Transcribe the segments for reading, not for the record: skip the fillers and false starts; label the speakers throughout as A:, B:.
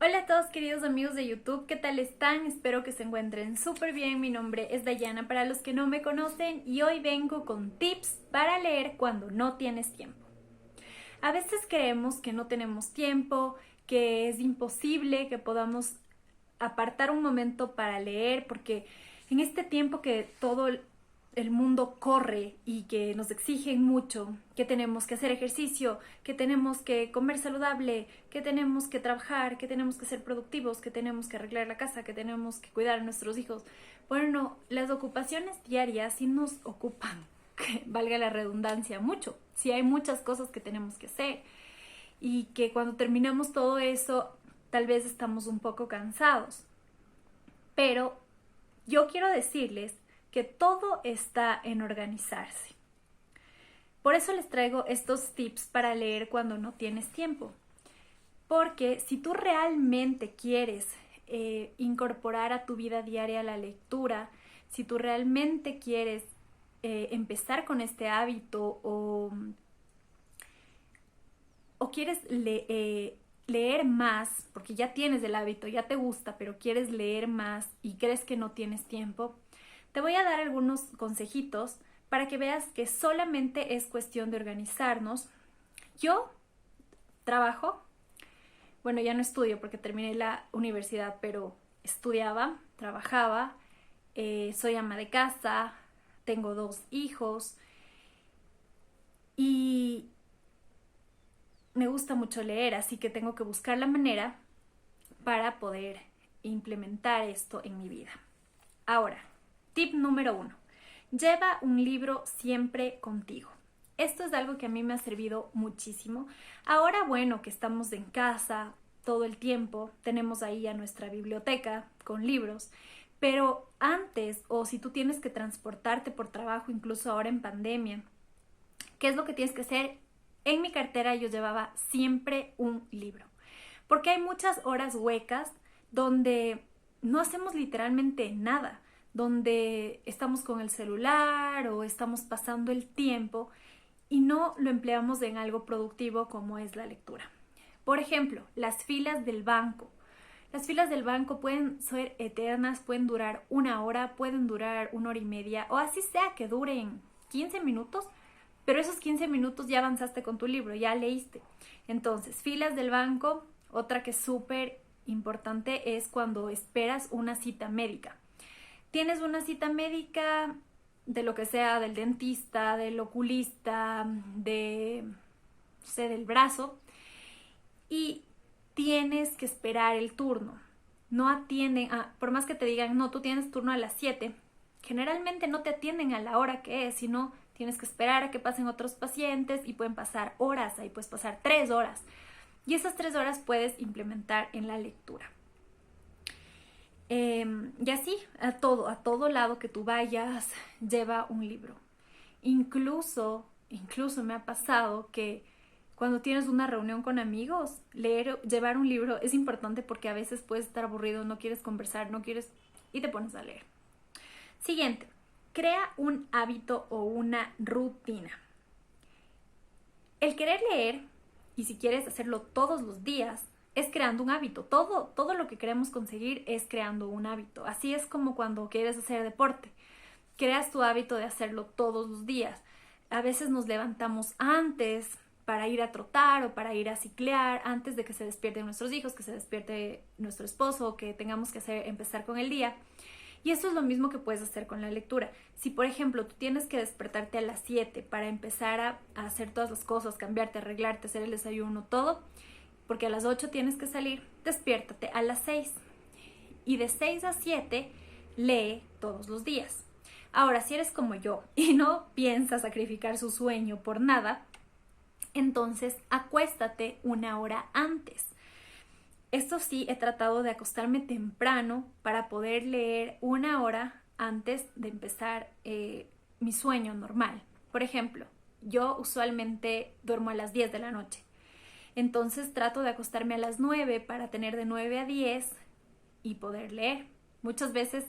A: Hola a todos queridos amigos de YouTube, ¿qué tal están? Espero que se encuentren súper bien. Mi nombre es Dayana para los que no me conocen y hoy vengo con tips para leer cuando no tienes tiempo. A veces creemos que no tenemos tiempo, que es imposible que podamos apartar un momento para leer, porque en este tiempo que todo el mundo corre y que nos exigen mucho, que tenemos que hacer ejercicio, que tenemos que comer saludable, que tenemos que trabajar, que tenemos que ser productivos, que tenemos que arreglar la casa, que tenemos que cuidar a nuestros hijos. Bueno, las ocupaciones diarias sí nos ocupan, que valga la redundancia, mucho. Sí hay muchas cosas que tenemos que hacer y que cuando terminamos todo eso tal vez estamos un poco cansados. Pero yo quiero decirles que todo está en organizarse. Por eso les traigo estos tips para leer cuando no tienes tiempo. Porque si tú realmente quieres incorporar a tu vida diaria la lectura, si tú realmente quieres empezar con este hábito o quieres leer más, porque ya tienes el hábito, ya te gusta, pero quieres leer más y crees que no tienes tiempo, te voy a dar algunos consejitos para que veas que solamente es cuestión de organizarnos. Yo trabajo, bueno, ya no estudio porque terminé la universidad, pero estudiaba, trabajaba, soy ama de casa, tengo 2 hijos y me gusta mucho leer, así que tengo que buscar la manera para poder implementar esto en mi vida. Ahora, tip número 1. Lleva un libro siempre contigo. Esto es algo que a mí me ha servido muchísimo. Ahora, bueno, que estamos en casa todo el tiempo, tenemos ahí a nuestra biblioteca con libros, pero antes, o si tú tienes que transportarte por trabajo, incluso ahora en pandemia, ¿qué es lo que tienes que hacer? En mi cartera yo llevaba siempre un libro, porque hay muchas horas huecas donde no hacemos literalmente nada, donde estamos con el celular o estamos pasando el tiempo y no lo empleamos en algo productivo como es la lectura. Por ejemplo, las filas del banco. Las filas del banco pueden ser eternas, pueden durar 1 hora, pueden durar 1 hora y media, o así sea que duren 15 minutos, pero esos 15 minutos ya avanzaste con tu libro, ya leíste. Entonces, filas del banco. Otra que es súper importante es cuando esperas una cita médica. Tienes una cita médica de lo que sea, del dentista, del oculista, no sé, del brazo, y tienes que esperar el turno. No atienden, por más que te digan, no, tú tienes turno a las 7, generalmente no te atienden a la hora que es, sino tienes que esperar a que pasen otros pacientes y pueden pasar horas, ahí puedes pasar 3 horas. Y esas 3 horas puedes implementar en la lectura. Y así, a todo lado que tú vayas, lleva un libro. Incluso me ha pasado que cuando tienes una reunión con amigos, llevar un libro es importante porque a veces puedes estar aburrido, no quieres conversar, no quieres y te pones a leer. Siguiente, crea un hábito o una rutina. El querer leer, y si quieres hacerlo todos los días, es creando un hábito. Todo lo que queremos conseguir es creando un hábito. Así es como cuando quieres hacer deporte. Creas tu hábito de hacerlo todos los días. A veces nos levantamos antes para ir a trotar o para ir a ciclear, antes de que se despierten nuestros hijos, que se despierte nuestro esposo, que tengamos que empezar con el día. Y eso es lo mismo que puedes hacer con la lectura. Si, por ejemplo, tú tienes que despertarte a las 7 para empezar a hacer todas las cosas, cambiarte, arreglarte, hacer el desayuno, todo, porque a las 8 tienes que salir, despiértate a las 6. Y de 6 a 7 lee todos los días. Ahora, si eres como yo y no piensas sacrificar su sueño por nada, entonces acuéstate 1 hora antes. Esto sí, he tratado de acostarme temprano para poder leer 1 hora antes de empezar mi sueño normal. Por ejemplo, yo usualmente duermo a las 10 de la noche. Entonces trato de acostarme a las 9 para tener de 9 a 10 y poder leer. Muchas veces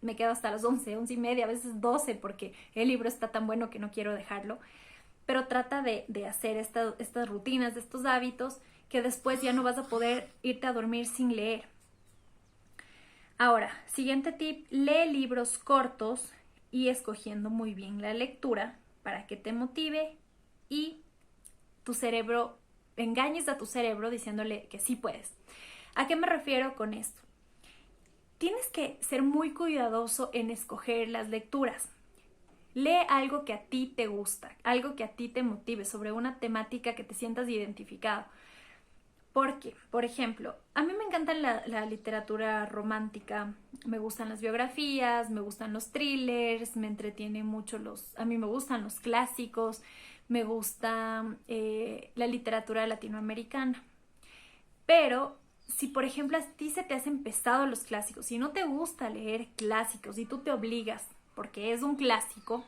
A: me quedo hasta las 11, 11 y media, a veces 12 porque el libro está tan bueno que no quiero dejarlo. Pero trata de hacer estas rutinas, de estos hábitos, que después ya no vas a poder irte a dormir sin leer. Ahora, siguiente tip, lee libros cortos y escogiendo muy bien la lectura para que te motive y tu cerebro, engañes a tu cerebro diciéndole que sí puedes. ¿A qué me refiero con esto? Tienes que ser muy cuidadoso en escoger las lecturas. Lee algo que a ti te gusta, algo que a ti te motive, sobre una temática que te sientas identificado. Porque, por ejemplo, a mí me encanta la literatura romántica, me gustan las biografías, me gustan los thrillers, me entretienen mucho a mí me gustan los clásicos, me gusta la literatura latinoamericana. Pero si, por ejemplo, a ti se te hacen pesados los clásicos, si no te gusta leer clásicos y tú te obligas porque es un clásico,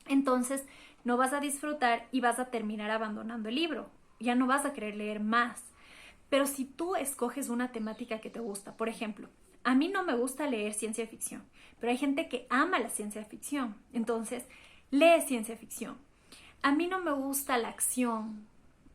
A: entonces no vas a disfrutar y vas a terminar abandonando el libro. Ya no vas a querer leer más. Pero si tú escoges una temática que te gusta, por ejemplo, a mí no me gusta leer ciencia ficción, pero hay gente que ama la ciencia ficción, entonces lee ciencia ficción. A mí no me gusta la acción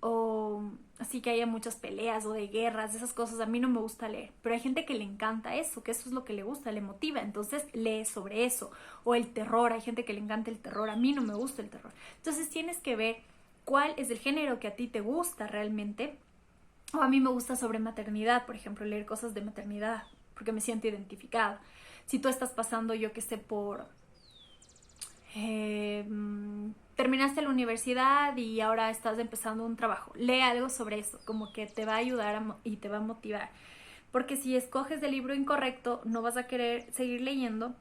A: o así que haya muchas peleas o de guerras, esas cosas a mí no me gusta leer, pero hay gente que le encanta eso, que eso es lo que le gusta, le motiva, entonces lee sobre eso. O el terror, hay gente que le encanta el terror, a mí no me gusta el terror. Entonces tienes que ver cuál es el género que a ti te gusta realmente. O a mí me gusta sobre maternidad, por ejemplo, leer cosas de maternidad, porque me siento identificada. Si tú estás pasando, yo qué sé, por... terminaste la universidad y ahora estás empezando un trabajo, lee algo sobre eso, como que te va a ayudar y te va a motivar. Porque si escoges el libro incorrecto, no vas a querer seguir leyendo.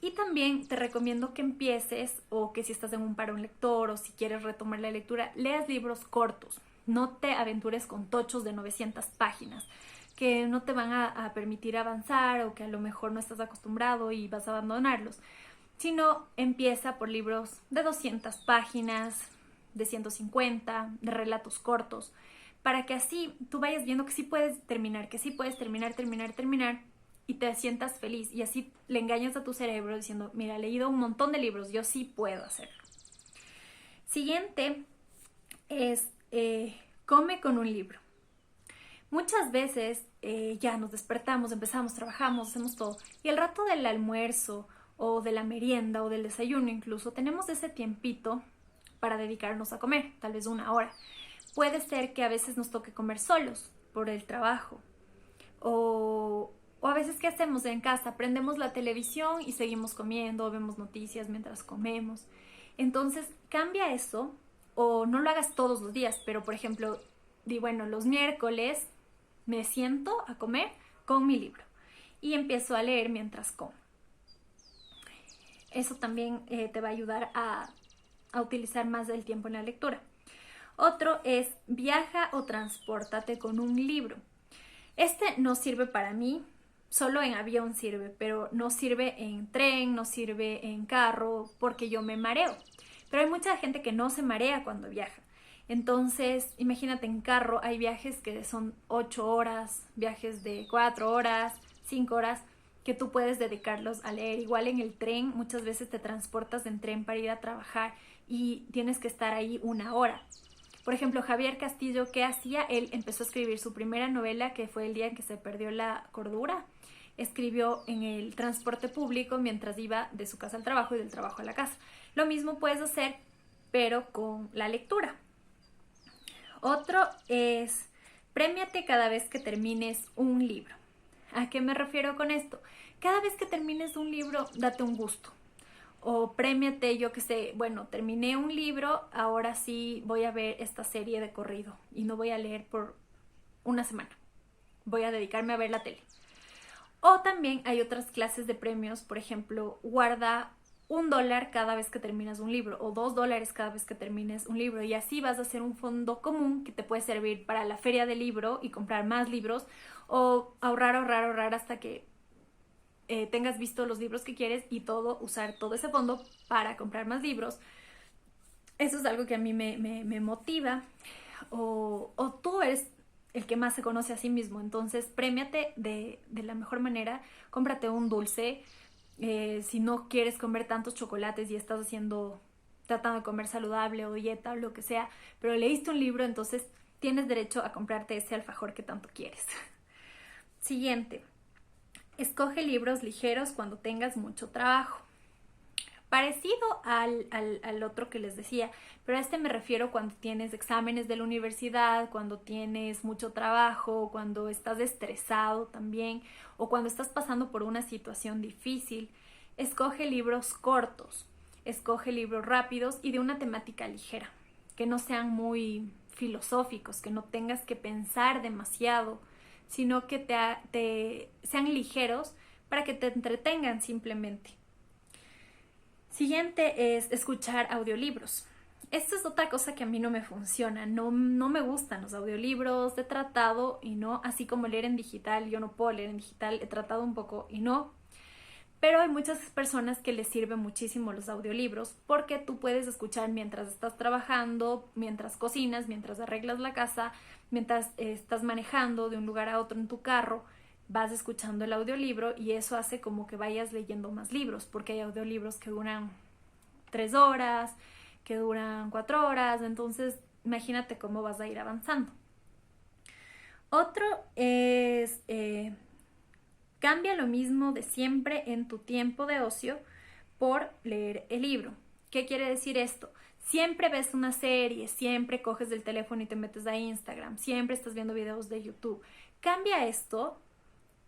A: Y también te recomiendo que empieces, o que si estás en un parón lector, o si quieres retomar la lectura, leas libros cortos. No te aventures con tochos de 900 páginas que no te van a permitir avanzar o que a lo mejor no estás acostumbrado y vas a abandonarlos. Sino empieza por libros de 200 páginas, de 150, de relatos cortos, para que así tú vayas viendo que sí puedes terminar, terminar y te sientas feliz. Y así le engañas a tu cerebro diciendo, mira, he leído un montón de libros, yo sí puedo hacerlo. Siguiente es come con un libro. Muchas veces ya nos despertamos, empezamos, trabajamos, hacemos todo. Y al rato del almuerzo o de la merienda o del desayuno incluso, tenemos ese tiempito para dedicarnos a comer, tal vez 1 hora. Puede ser que a veces nos toque comer solos por el trabajo. O a veces, ¿qué hacemos en casa? Prendemos la televisión y seguimos comiendo, vemos noticias mientras comemos. Entonces, cambia eso, o no lo hagas todos los días, pero por ejemplo, di bueno, los miércoles me siento a comer con mi libro y empiezo a leer mientras como. Eso también te va a ayudar a utilizar más del tiempo en la lectura. Otro es viaja o transpórtate con un libro. Este no sirve para mí, solo en avión sirve, pero no sirve en tren, no sirve en carro, porque yo me mareo. Pero hay mucha gente que no se marea cuando viaja. Entonces, imagínate, en carro hay viajes que son 8 horas, viajes de 4 horas, 5 horas, que tú puedes dedicarlos a leer. Igual en el tren, muchas veces te transportas en tren para ir a trabajar y tienes que estar ahí 1 hora. Por ejemplo, Javier Castillo, ¿qué hacía? Él empezó a escribir su primera novela, que fue El día en que se perdió la cordura. Escribió en el transporte público mientras iba de su casa al trabajo y del trabajo a la casa. Lo mismo puedes hacer, pero con la lectura. Otro es, prémiate cada vez que termines un libro. ¿A qué me refiero con esto? Cada vez que termines un libro, date un gusto. O prémiate, yo que sé, bueno, terminé un libro, ahora sí voy a ver esta serie de corrido y no voy a leer por 1 semana. Voy a dedicarme a ver la tele. O también hay otras clases de premios, por ejemplo, guarda $1 cada vez que terminas un libro o $2 cada vez que termines un libro, y así vas a hacer un fondo común que te puede servir para la feria del libro y comprar más libros, o ahorrar hasta que tengas visto los libros que quieres y usar todo ese fondo para comprar más libros. Eso es algo que a mí me motiva. O tú eres el que más se conoce a sí mismo, entonces prémiate de la mejor manera. Cómprate un dulce. Si no quieres comer tantos chocolates y estás tratando de comer saludable o dieta o lo que sea, pero leíste un libro, entonces tienes derecho a comprarte ese alfajor que tanto quieres. Siguiente, escoge libros ligeros cuando tengas mucho trabajo. Parecido al otro que les decía, pero a este me refiero cuando tienes exámenes de la universidad, cuando tienes mucho trabajo, cuando estás estresado también, o cuando estás pasando por una situación difícil. Escoge libros cortos, escoge libros rápidos y de una temática ligera, que no sean muy filosóficos, que no tengas que pensar demasiado, sino que sean ligeros para que te entretengan simplemente. Siguiente es escuchar audiolibros. Esto es otra cosa que a mí no me funciona, no me gustan los audiolibros, he tratado y no, así como leer en digital, yo no puedo leer en digital, he tratado un poco y no, pero hay muchas personas que les sirven muchísimo los audiolibros porque tú puedes escuchar mientras estás trabajando, mientras cocinas, mientras arreglas la casa, mientras estás manejando de un lugar a otro en tu carro, vas escuchando el audiolibro y eso hace como que vayas leyendo más libros, porque hay audiolibros que duran 3 horas, que duran 4 horas, entonces imagínate cómo vas a ir avanzando. Otro es cambia lo mismo de siempre en tu tiempo de ocio por leer el libro. ¿Qué quiere decir esto? Siempre ves una serie, siempre coges el teléfono y te metes a Instagram, siempre estás viendo videos de YouTube. Cambia esto,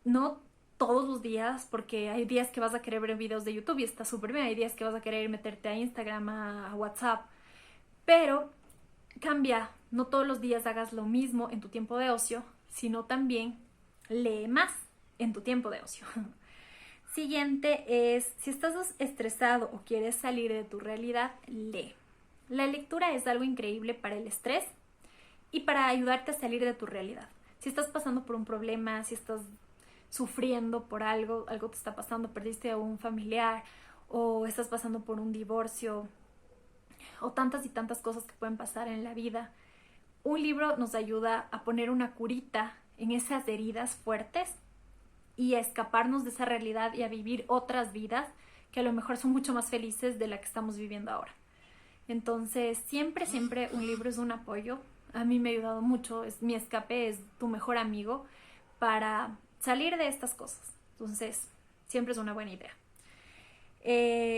A: no todos los días, porque hay días que vas a querer ver videos de YouTube y está súper bien, hay días que vas a querer meterte a Instagram, a WhatsApp, pero cambia, no todos los días hagas lo mismo en tu tiempo de ocio, sino también lee más en tu tiempo de ocio. Siguiente es, si estás estresado o quieres salir de tu realidad, lee. La lectura es algo increíble para el estrés y para ayudarte a salir de tu realidad. Si estás pasando por un problema, si estás sufriendo por algo te está pasando, perdiste a un familiar o estás pasando por un divorcio o tantas y tantas cosas que pueden pasar en la vida, un libro nos ayuda a poner una curita en esas heridas fuertes y a escaparnos de esa realidad y a vivir otras vidas que a lo mejor son mucho más felices de la que estamos viviendo ahora. Entonces, siempre un libro es un apoyo. A mí me ha ayudado mucho, mi escape es tu mejor amigo para salir de estas cosas. Entonces, siempre es una buena idea.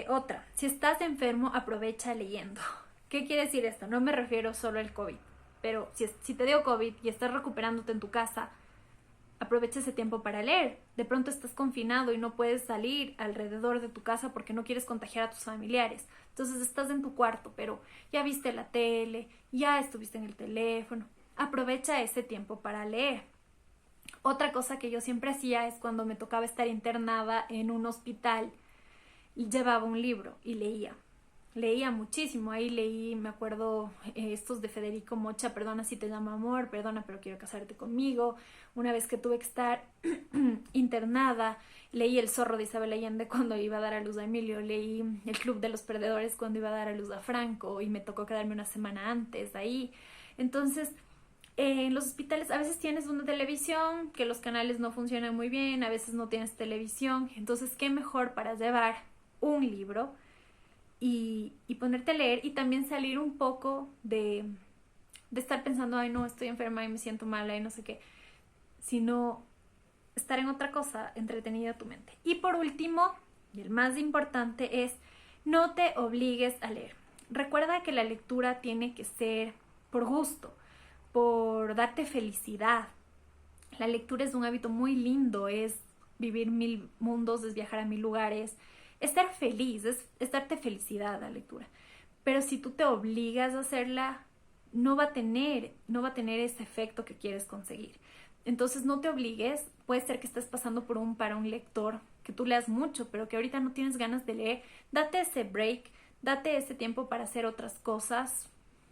A: Otra, si estás enfermo, aprovecha leyendo. ¿Qué quiere decir esto? No me refiero solo al COVID, pero si te dio COVID y estás recuperándote en tu casa, aprovecha ese tiempo para leer. De pronto estás confinado y no puedes salir alrededor de tu casa porque no quieres contagiar a tus familiares. Entonces estás en tu cuarto, pero ya viste la tele, ya estuviste en el teléfono. Aprovecha ese tiempo para leer. Otra cosa que yo siempre hacía es cuando me tocaba estar internada en un hospital, llevaba un libro y leía. Leía muchísimo, ahí leí, me acuerdo, estos de Federico Mocha, Perdona si te llamo amor, Perdona pero quiero casarte conmigo. Una vez que tuve que estar internada, leí El zorro de Isabel Allende cuando iba a dar a luz a Emilio, leí El club de los perdedores cuando iba a dar a luz a Franco y me tocó quedarme una semana antes de ahí. Entonces, en los hospitales a veces tienes una televisión, que los canales no funcionan muy bien, a veces no tienes televisión, entonces qué mejor para llevar un libro y ponerte a leer y también salir un poco de estar pensando, ay no, estoy enferma y me siento mala y no sé qué, sino estar en otra cosa, entretenida tu mente. Y por último, y el más importante es, no te obligues a leer. Recuerda que la lectura tiene que ser por gusto, por darte felicidad. La lectura es un hábito muy lindo, es vivir 1000 mundos, es viajar a 1000 lugares, es ser feliz, es darte felicidad la lectura. Pero si tú te obligas a hacerla, no va a tener ese efecto que quieres conseguir. Entonces no te obligues, puede ser que estés pasando para un lector, que tú leas mucho, pero que ahorita no tienes ganas de leer, date ese break, date ese tiempo para hacer otras cosas,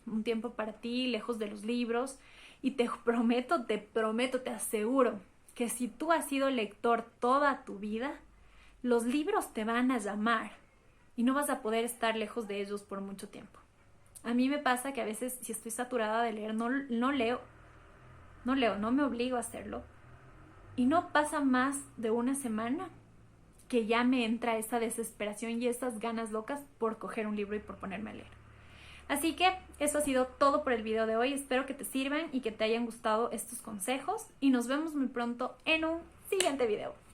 A: un tiempo para ti, lejos de los libros, y te prometo, te aseguro que si tú has sido lector toda tu vida, los libros te van a llamar y no vas a poder estar lejos de ellos por mucho tiempo. A mí me pasa que a veces si estoy saturada de leer, no leo, no me obligo a hacerlo. Y no pasa más de una semana que ya me entra esa desesperación y esas ganas locas por coger un libro y por ponerme a leer. Así que eso ha sido todo por el video de hoy. Espero que te sirvan y que te hayan gustado estos consejos y nos vemos muy pronto en un siguiente video.